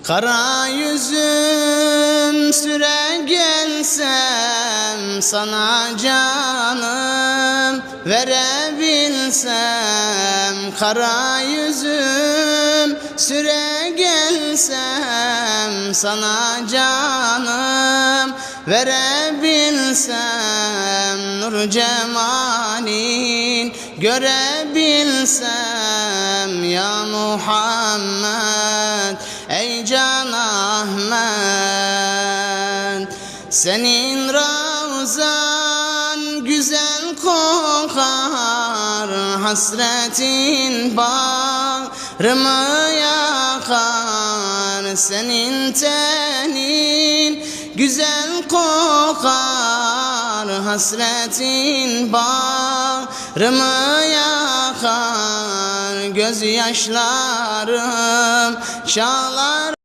Kara yüzüm süre gelsem, sana canım verebilsem. Kara yüzüm süre gelsem, sana canım verebilsem. Nur cemalin görebilsem ya Muhammed, ey Can Ahmet. Senin ravzan güzel kokar, hasretin bağrımı yakar. Senin tenin güzel kokar, hasretin bağrımı yakar. Gözyaşlarım çağlar.